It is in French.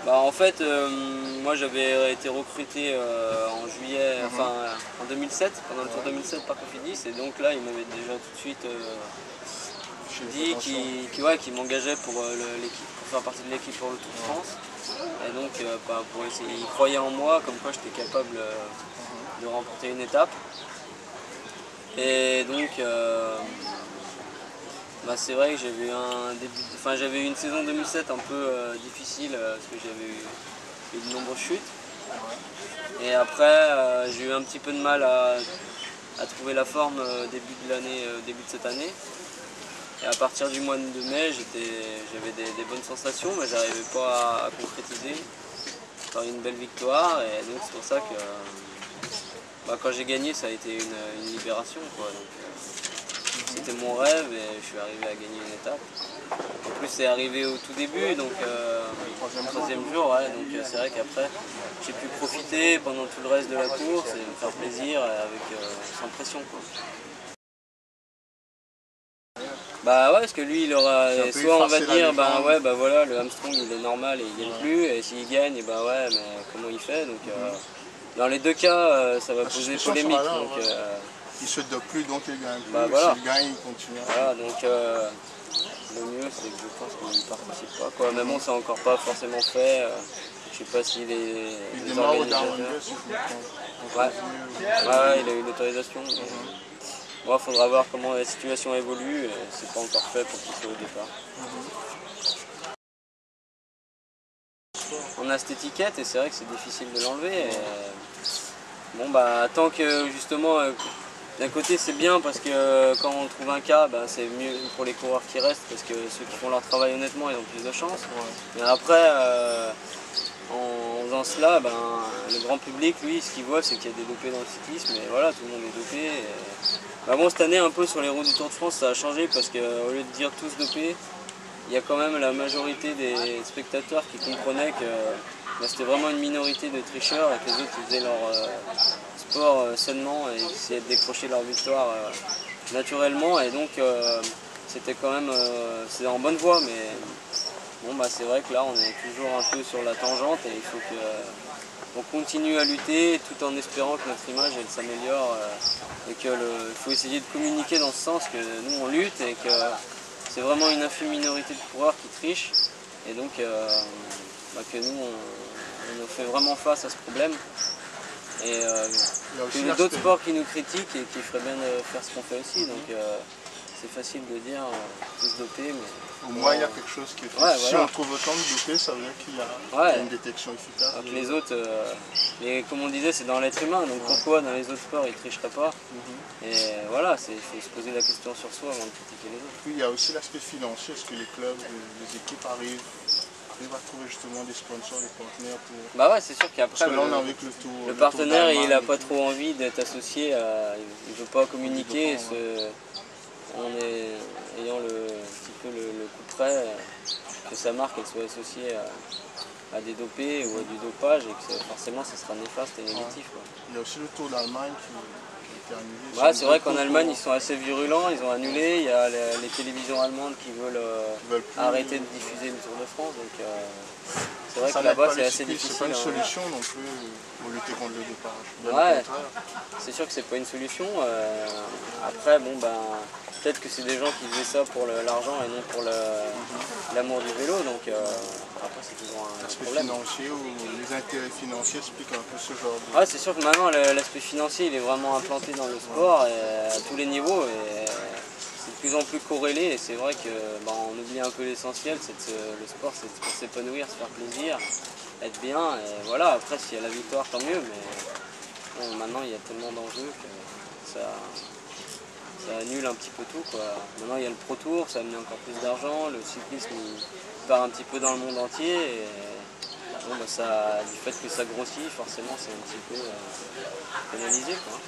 Bah en fait, moi j'avais été recruté en juillet, enfin en 2007, pendant le Tour 2007 par Cofidis, et donc là il m'avait déjà tout de suite dit qu'il m'engageait pour l'équipe, pour faire partie de l'équipe pour le Tour de France. Et donc pour essayer, il croyait en moi, comme quoi j'étais capable de remporter une étape. Et donc bah, c'est vrai que j'avais eu j'avais eu une saison 2007 un peu difficile parce que j'avais eu de nombreuses chutes. Et après j'ai eu un petit peu de mal à trouver la forme début de cette année. Et à partir du mois de mai, j'avais des bonnes sensations, mais j'arrivais pas à concrétiser par une belle victoire. Et donc c'est pour ça que bah, quand j'ai gagné, ça a été une libération, quoi. C'était mon rêve et je suis arrivé à gagner une étape. En plus c'est arrivé au tout début, donc le troisième jour, ouais, donc c'est vrai qu'après j'ai pu profiter pendant tout le reste de la course et me faire plaisir sans pression, quoi. Bah ouais, parce que lui il aura soit on va dire bah ouais bah voilà le hamstring il est normal et il gagne plus, et s'il gagne et bah ouais mais comment il fait, donc dans les deux cas ça va poser polémique, donc il se dope plus donc il gagne plus, bah voilà. s'il gagne il continue. Voilà, donc le mieux c'est que je pense qu'il ne participe pas, quoi. Mais bon c'est encore pas forcément fait, je sais pas s'il est. Il démarre au Darwin, si je me trompe. Ouais, il a eu l'autorisation. Bon, il faudra voir comment la situation évolue, et c'est pas encore fait pour qu'il soit au départ. On a cette étiquette et c'est vrai que c'est difficile de l'enlever. Bon bah tant que justement d'un côté c'est bien parce que quand on trouve un cas, bah, c'est mieux pour les coureurs qui restent, parce que ceux qui font leur travail honnêtement ils ont plus de chance. Mais après en faisant cela, ben, le grand public lui ce qu'il voit c'est qu'il y a des dopés dans le cyclisme, et voilà, tout le monde est dopé. Bah bon, cette année un peu sur les routes du Tour de France ça a changé, parce qu'au lieu de dire tous dopés, il y a quand même la majorité des spectateurs qui comprenaient que bah, c'était vraiment une minorité de tricheurs et que les autres ils faisaient leur sport sainement et essayaient de décrocher leur victoire naturellement, et donc c'était quand même c'est en bonne voie, mais bon bah c'est vrai que là on est toujours un peu sur la tangente et il faut qu'on continue à lutter tout en espérant que notre image elle s'améliore, et qu'il faut essayer de communiquer dans ce sens que nous on lutte et que c'est vraiment une infime minorité de coureurs qui trichent, et donc bah, que nous on fait vraiment face à ce problème, et qu'il y a d'autres sports qui nous critiquent et qui feraient bien de faire ce qu'on fait aussi, donc c'est facile de dire tous dopés, mais au moins il y a quelque chose qui est fait. Si on trouve autant de dopés, ça veut dire qu'il y a une détection efficace. Donc les autres, mais comme on disait, c'est dans l'être humain, donc pourquoi dans les autres sports ils ne tricheraient pas? Et voilà, il faut se poser la question sur soi avant de critiquer les autres. Puis il y a aussi l'aspect financier. Est-ce que les clubs, les équipes arrivent à trouver justement des sponsors, des partenaires pour... Bah ouais, c'est sûr qu'après le partenaire il n'a pas trop envie d'être associé, il ne veut pas communiquer, ayant un petit peu le coup près que sa marque elle soit associée à des dopés ou à du dopage, et que forcément ça sera néfaste et négatif. Quoi. Il y a aussi le Tour d'Allemagne qui a été annulé. Ouais, c'est vrai qu'en Allemagne ils sont assez virulents, ils ont annulé, il y a les télévisions allemandes qui veulent arrêter de diffuser le Tour de France, donc c'est vrai que là-bas c'est assez difficile. C'est pas une solution non plus pour lutter contre le dopage. Ouais, c'est sûr que c'est pas une solution. Après, bon ben, peut-être que c'est des gens qui faisaient ça pour l'argent et non pour l'amour du vélo, donc après c'est toujours un problème. Financier ou les intérêts financiers expliquent un peu ce genre de... Ouais, c'est sûr que maintenant l'aspect financier il est vraiment implanté dans le sport et à tous les niveaux, et c'est de plus en plus corrélé, et c'est vrai que on oublie un peu l'essentiel, le sport c'est pour s'épanouir, se faire plaisir, être bien, et voilà, après s'il y a la victoire tant mieux, mais bon, maintenant il y a tellement d'enjeux que ça annule un petit peu tout, quoi. Maintenant il y a le Pro Tour, ça amène encore plus d'argent, le cyclisme il part un petit peu dans le monde entier, et bon, bah, du fait que ça grossit, forcément c'est un petit peu pénalisé, quoi.